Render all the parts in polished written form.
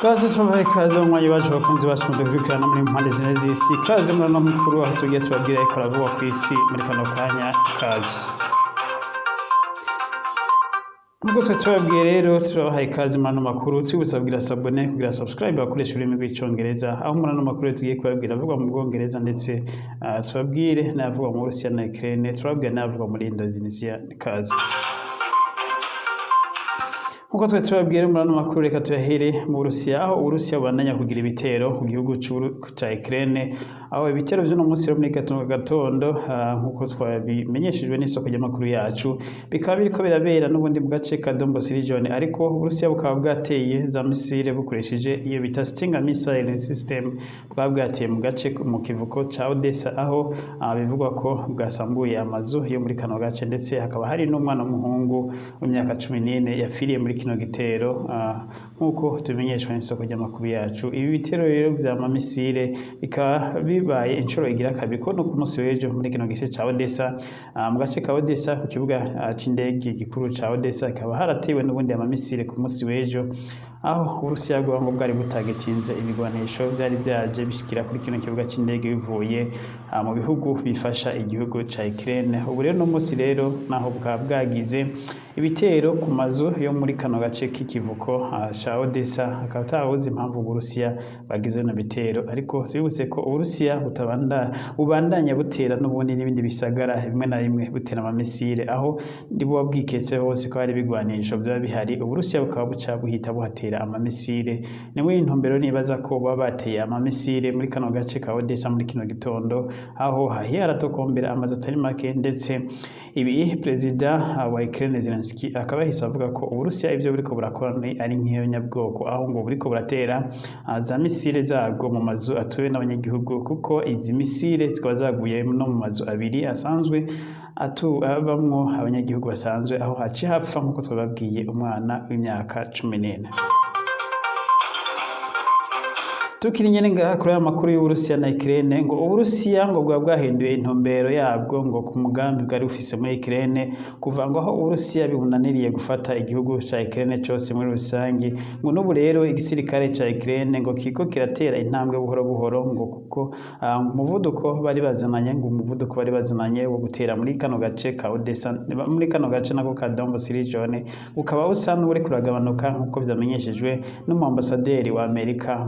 Kaze tubahaye ikaze mu mwanya wacu bakunzi bacu mudukurikirana muri mpande zine z'isi. Ikaze muri ano makuru aho tugiye tubabwira ariko aravugwa ku isi muri kano kanya. Ikaze nubwo twe tubabwiye rero turabahaye ikaze muri ano makuru twibutsa kugira sabone kugira subscribe bakoresha ururimi rw'icongereza, aho muri ano makuru tugiye kubabwira avugwa mu Bwongereza ndetse tubabwire n'avugwa mu Burusiya na Ukraine, turababwira n'avugwa muri Indonesia. Ikaze nkuko twe tubabwira muri ano makuru, reka tuyahere mu Burusiya, aho Uburusiya bubandanya kugira ibitero mu gihugu ca Ukraine, aho ibitero vy'uno munsi muri gatondo nkuko twabimenyeshejwe n'isoko ry'amakuru yacu bikaba biriko birabera n'ubundi mu gace ka Donbas region, ariko Uburusiya bukaba bwateye za misile bukoresheje iyo bita Stinger missile system, bukaba bwateye mu gace mu kivuko ca Odessa, aho bivugwa ko bwasambuye amazu yo muri kano gace, ndetse hakaba hari n'umwana w'umuhungu w'imyaka 14 yapfiriye muri kino gitero nkuko tumenyeshwa n'isoko ry'amakuru yacu. Ibi bitero rero vya mamisile bikaba bibaye inshuro igira kabiri ko no ku munsi w'ejo muri kino gice ca Odessa, mu gace ka Odessa ku kibuga c'indege gikuru ca Odessa hakaba haratewe n'ubundi amamisile ku munsi w'ejo, aho Uburusiya bwo bwari butagitinze ibigwanisho vyari vyaje bishikira kuri kino kibuga c'indege bivuye mu bihugu bifasha igihugu ca Ukraine. Ubu rero no munsi rero naho bwa bwagize ibitero ku mazu yo muri kano gace k'ikivuko ca Odessa, hakaba atabuze impamvu Uburusiya bagize no bitero, ariko twibutse ko Uburusiya bubandanya butera n'ubundi n'ibindi bisagara bimwe na bimwe butera amamisile, aho ndibo bwiketse hose ko hari bigwanisho vya bihari, Uburusiya bukaba buca buhita buhatera amamisile. Ni muri intumbero nibaza ko baba bateye amamisile muri kano gace ka Odessa muri kino gitondo, aho hahiye haratokombera amazu atari make, ndetse ibi perezida wa Ukraine Zelensky akaba yahise avuga ko Uburusiya ivyo buriko burakora ari nk'ihonyabwoko, aho ngo buriko buratera za misile zabwo mu mazu atuwe n'abanyagihugu, kuko izi misile zikaba zaguye no mu mazu abiri asanzwe abamwo abanyagihugu basanzwe, aho haciye hapfa nk'uko twababwiye umwana w'imyaka 14. Tukiri nyene ngaha kuri aya makuru y'Uburusiya na Ukraine, ngo Uburusiya ngo bwa bwahinduye intumbero yabwo ngo ku mugambi bwari bufise muri Ukraine, kuva ngo aho Uburusiya bihunaniriye gufata igihugu ca Ukraine cose muri rusangi, ngo n'ubu rero igisirikare ca Ukraine ngo kiko kiratera intambwe buhoro buhoro, ngo kuko umuvuduko bari bazananye wo gutera muri kano gace ka Odessa, muri kano gace nako ka Donbas region, ukaba usa n'uri kuragabanuka nk'uko vyamenyeshejwe n'umuambasaderi wa Amerika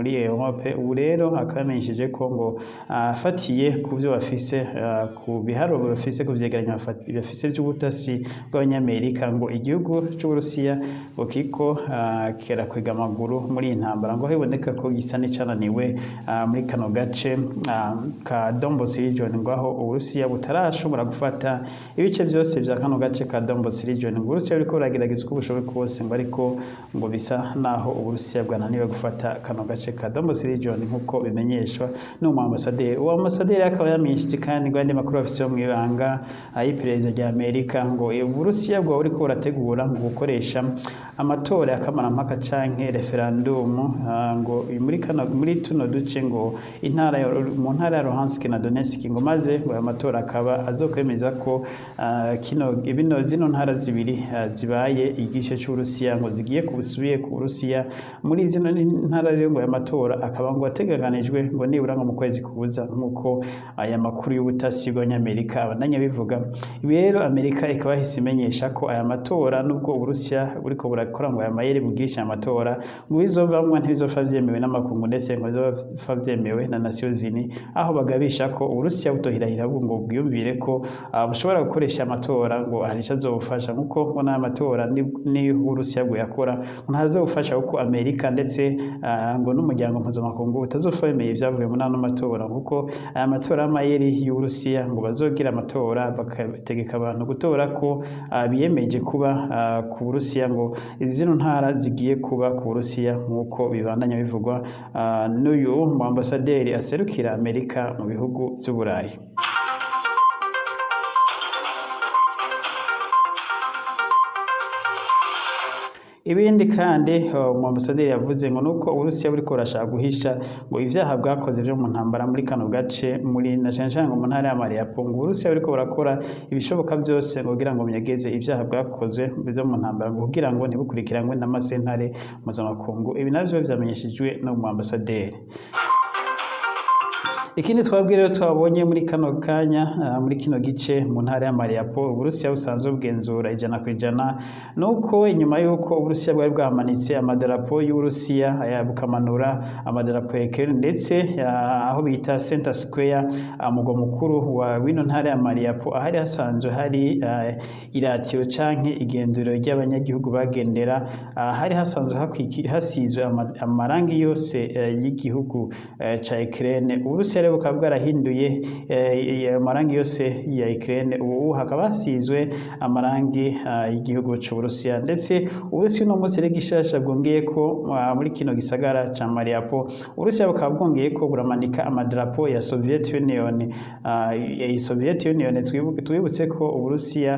muri Europe. Ubu rero akamenyesheje ko ngo afatiye ku byo bafise ku biharuro bafise ku vyegeranya bafise by'ubutasi bw'abanyamerika, ngo igihugu c'Uburusiya ngo kiko kerakwega amaguru muri intambara, ngo hiboneka ko gisa n'icananiwe muri kano gace ka Donbas region, ngo aho Uburusiya butarashobora gufata ibice byose vya kano gace ka Donbas region. Ngo Uburusiya buriko buragerageza uko bushoboye kose, ngo ariko ngo bisa naho Uburusiya bwananiwe gufata kano gace ka Donbas region nkuko bimenyeshwa n'umu ambasaderi. Uwo ambasaderi akaba yamenyesheje kandi ngo andi makuru afise mu ibanga y'iperereza rya Amerika, ngo Uburusiya bwo buriko burategura ngo gukoresha amatora y'akamarampaka canke referendum, ngo muri tuno duce, ngo mu ntara ya Luhansk na Donetsk, ngo maze ngo aya matora akaba azokwemeza ko zino ntara zibiri zibaye igice c'Uburusiya, ngo zigiye kubusubiye ku Burusiya. Muri zino ntara rero ngo aya matora akaba ngo ategekanijwe ngo nibura ngo mu kwezi kuza, nk'uko aya makuru y'ubutasi bw'Abanyamerika abandanya bivuga. Ibi rero Amerika ikaba yahise imenyesha ko aya matora nubwo Uburusiya buriko burakora ngo aya mayeri bwigisha amatora, ngo bizovamwo ntibizopfa vyemewe n'amakungu, ndetse ngo bizopfa vyemewe na Nations Unies, aho bagabisha ko Uburusiya butohirahira ngo bwiyumvire ko bushobora gukoresha amatora ngo hari ico azobufasha, nk'uko ngo n'aya matora ni Uburusiya bwakora ntazobufasha, kuko Amerika ndetse ngo n'umuryango mpuzamakungu utazopfa wemeye ivyavuye muri ano matora, kuko aya matora y'amayeri y'Uburusiya ngo bazogira amatora bakategeka abantu gutora ko biyemeje kuba ku Burusiya, ngo zino ntara zigiye kuba ku Burusiya nk'uko bibandanya bivugwa n'uyu mu ambasaderi aserukira Amerika mu bihugu vy'Uburayi. Ibindi kandi umuambasaderi yavuze ngo nuko Uburusiya buriko burashaka guhisha ngo ivyaha bwakoze vyo mu ntambara muri kano gace muri na cane cane ngo mu ntara ya Mariupol ngo Uburusiya buriko burakora ibishoboka vyose ngo kugira ngo bunyegeze ivyaha bwakoze vyo mu ntambara ngo kugira ngo ntibukurikiranwe n'amasentare mpuzamakungu. Ibi navyo vyamenyeshejwe no mu ambasaderi. Ikindi twabwira rero twabonye muri kano kanya muri kino gice mu ntara ya Mariupol Uburusiya busanzwe bugenzura 100% nuko inyuma yuko Uburusiya bwari bwamanitse amadarapo y'Uburusiya bukamanura amadarapo ya Ukraine ndetse aho bita Center Square mugwa mukuru wa wino ntara ya Mariupol ahari hasanzwe hari iratiro canke igenzuriro ry'abanyagihugu bagendera hari hasanzwe hasizwe amarangi yose y'igihugu ca Ukraine. Uburusiya rero bukaba bwarahinduye amarangi yose ya Ukraine ubu hakaba hasizwe amarangi y'igihugu c'Uburusiya ndetse Uburusiya no munsi rero gishasha bwongeye ko muri kino gisagara ca Mariupol Uburusiya bukaba bwongeye ko buramanika amadarapo ya Soviet Union Soviet Union twibutse ko Uburusiya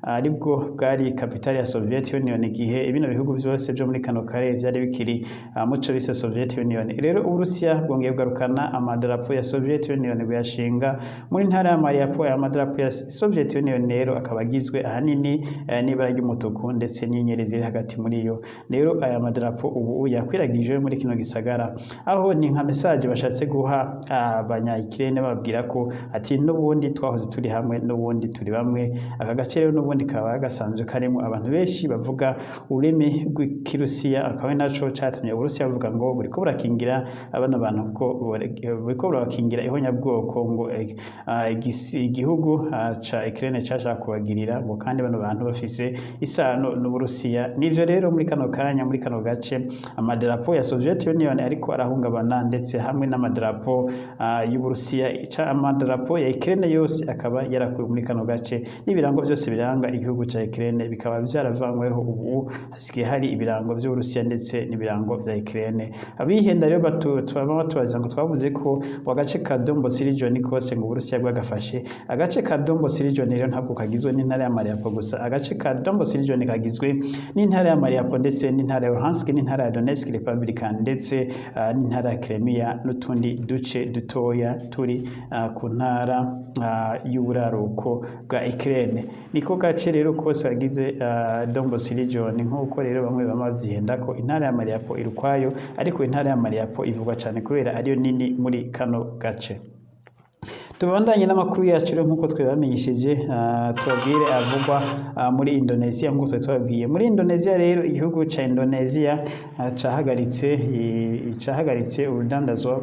aribwo bwari kapitali ya Soviet Union igihe ibino bihugu byose byo muri kano karere byari bikiri muco bise Soviet Union. Rero Uburusiya bwongeye bwarukana amadarapo ya Soviet Union buyashinga muri ntara ya Mariupol. Amadarapo ya Soviet Union rero akaba agizwe ahanini n'ibara ry'umutuku ndetse n'inyenyeri ziri hagati muri yo. Rero aya madarapo ubu yakwiragijwe muri kino gisagara aho ni nka message bashatse guha abanya-Ukraine babwira ko ati n'ubundi twahoze turi hamwe n'ubundi turi bamwe. Aka gace rero n'ubundi kaba gasanzwe karimo abantu benshi bavuga ururimi rw'Ikirusiya akaba naco catumye Uburusiya buvuga ngo buriko burakingira abana bantu ko buriko burakingira ihonyabwoko ngo igihugu ca Ukraine cashaka kubagirira ngo kandi bano bantu bafise isano n'Uburusiya. Nivyo rero muri kano kanya muri kano gace amadarapo ya Soviet Union ariko arahungabana ndetse hamwe n'amadarapo y'Uburusiya amadarapo ya Ukraine yose akaba yarakuwe muri kano gace n'ibirango byose biranga igihugu ca Ukraine bikaba vyaravanyweho ubu hasigaye hari ibirango by'Uburusiya ndetse n'ibirango vya Ukraine. Abihenda rero batubaza ngo twavuze ko agace ka Donbas region kose ngo Uburusiya bwagafashe. Agace ka Donbas region rero ntabwo kagizwe n'intara ya Mariupol gusa, agace ka Donbas region kagizwe n'intara ya Mariupol ndetse n'intara ya Luhansk n'intara ya Donetsk Republican ndetse n'intara ya Crimea n'utundi duce dutoya turi ku ntara y'uburaruko bwa Ukraine. Niko gace rero kose agize Donbas region nk'uko rero bamwe bamavyihenda ko intara ya Mariupol irukwayo ariko intara ya Mariupol ivugwa cyane kubera ariyo nini muri kano gace. Tubandanye n'amakuru yacu rero nkuko twabamenyesheje tubabwire avugwa muri Indonesia nkuko twabwiye. Muri Indonesia rero igihugu ca Indonesia cahagaritse urudandazwa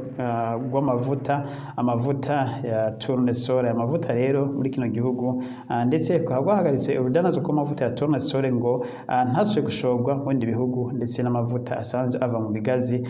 rw'amavuta ya tournesol. Amavuta rero muri kino gihugu ndetse kwahagaritse urudandazwa rw'amavuta ya tournesol ngo ntaswe gushorwa mu bindi bihugu ndetse n'amavuta asanzwe ava mu bigazi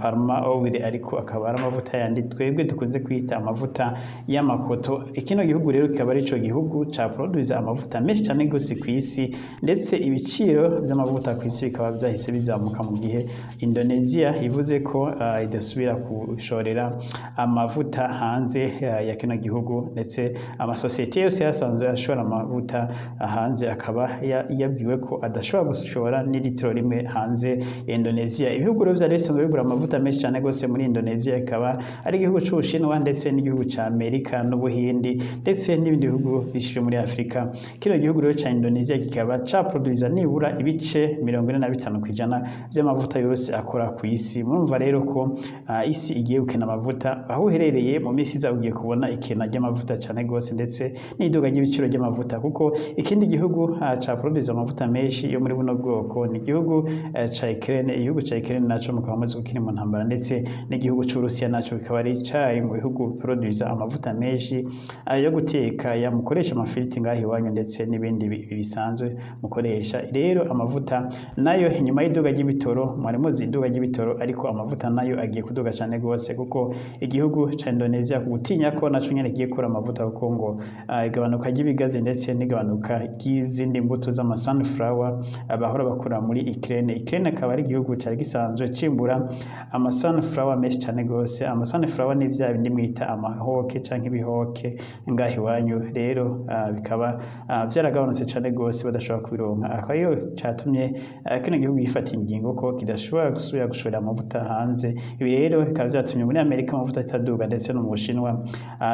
palma oil ariko akaba ari amavuta yandi twebwe dukunze kwita amavuta y'amakoto. Ikino gihugu rero kikaba ari ico gihugu ca produce amavuta menshi cyane gose ku isi ndetse ibiciro by'amavuta ku isi bikaba byahise bizamuka mu gihe Indonesia ivuze ko idasubira kushorera amavuta hanze ya kino gihugu ndetse amasosiyete yose yasanzwe ashora amavuta hanze akaba yabwiwe ko adashobora gushora n'ilitiro rimwe hanze ya Indonesia. Ibihugu rero byari bisanzwe bigura amavuta menshi cyane gose muri Indonesia ikaba ari igihugu c'Ubushinwa ndetse n'igihugu ca Amerika n'Ubuhindi ndetse n'ibindi bihugu byinshi muri Afrika. Kino gihugu rero ca Indonesia kikaba caproduza nibura ibice 45% by'amavuta yose akora ku isi. Murumva rero ko isi igiye gukena amavuta aho uherereye mu minsi iza ugiye kubona ikena ry'amavuta cyane gose ndetse n'iduga ry'ibiciro ry'amavuta kuko ikindi gihugu caproduza amavuta menshi yo muri buno bwoko ni igihugu ca Ukraine. Igihugu ca Ukraine naco mukaba muzi gukina mu ntambara ndetse n'igihugu c'Uburusiya naco kikaba ari cayi mu bihugu produza amavuta menshi yo guteka ya mukoresha amafiriti ngaho iwanyu ndetse n'ibindi bisanzwe mukoresha. Rero amavuta nayo inyuma y'iduga ry'ibitoro mwari muzi iduga ry'ibitoro ariko amavuta nayo agiye kuduga cyane gose kuko igihugu ca Indonesia gutinya ko naco nyene kigiye kura amavuta kuko ngo igabanuka ry'ibigazi ndetse n'igabanuka ry'izindi mbuto z'ama sunflower abahora bakura muri Ukraine. Ukraine akaba ari igihugu cyari gisanzwe cimbura ama sunflower menshi cyane gose. Ama sunflower ni bya bindi mwita amahoke canke ibihoke ngaha iwanyu rero bikaba vyaragabanutse cane gose badashobora kubironka akaba iyo catumye kino gihugu gifata ingingo ko kidashobora gusubira gushorera amavuta hanze ibi rero bikaba vyatumye muri Amerika amavuta ataduga ndetse no mu Bushinwa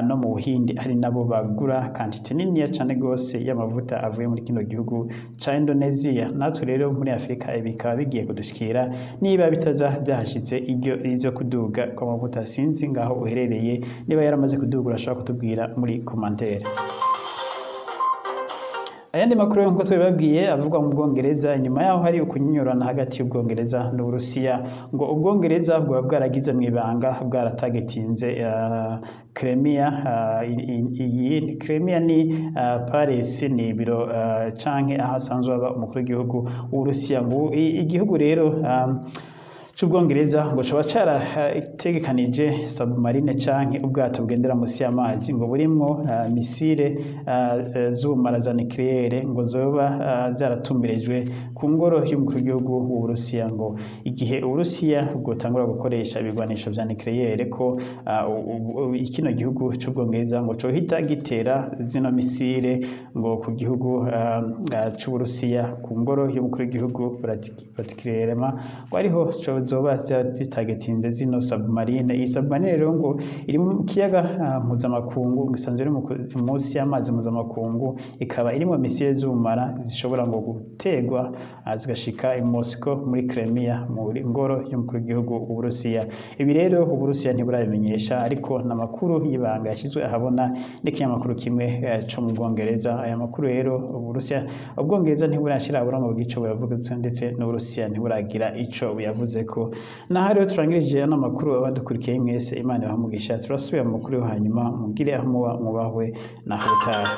no mu Buhindi hari nabo bagura quantité niniya cane gose y'amavuta avuye muri kino gihugu ca Indonesia natwe rero muri Afrika bikaba bigiye kudushikira niba bitaza byahashitse ivyo kuduga kw'amavuta sinzi ngaho uherereye niba yaramaze kuduga urashobora kutubwira muri commentaire. Ayandi makuru nkuko twabibabwiye avugwa mu Bwongereza inyuma yaho hari ukunyinyurana hagati y'Ubwongereza n'Uburusiya ngo Ubwongereza bwa bwaragize mwibanga bwaratagetinze Crimea iyi Crimea ni Paris ni biro canke ahasanzwe aba umukuru w'igihugu w'Uburusiya ngo igihugu rero c'Ubwongereza ngo coba carategekanije submarine canke ubwato bugendera musi y'amazi ngo burimwo misile z'ubumara za nucléaire ngo zoba zaratumbirijwe ku ngoro y'umukuru w'igihugu w'Uburusiya ngo igihe Uburusiya bwotangura gukoresha ibigwanisho vya nucléaire ko ikino gihugu c'Ubwongereza ngo cohita gitera zino misile ngo ku gihugu c'Uburusiya ku ngoro y'umukuru w'igihugu particulièrement ngo ariho zoba zitagetinze zino submarine iyi submarine rero ngo iri mu kiyaga mpuzamakungu gisanzwe iri munsi y'amazi mpuzamakungu ikaba irimo misile z'ubumara zishobora ngo gutegwa zigashika i Moscow muri Crimea muri ngoro y'umukuru w'igihugu w'Uburusiya ibi rero Uburusiya ntiburabimenyesha ariko n'amakuru y'ibanga yashizwe ahabona n'ikinyamakuru kimwe co mu Bwongereza aya makuru rero Ubwongereza ntiburashira aburango bw'ico buravuga ndetse n'Uburusiya ntiburagira ico buyavuze ko naho rero turangirije n'amakuru abadukurikiye mwese Imana ibahe umugisha turasubira mu makuru hanyuma mugire aho muba mubahwe naho utaha.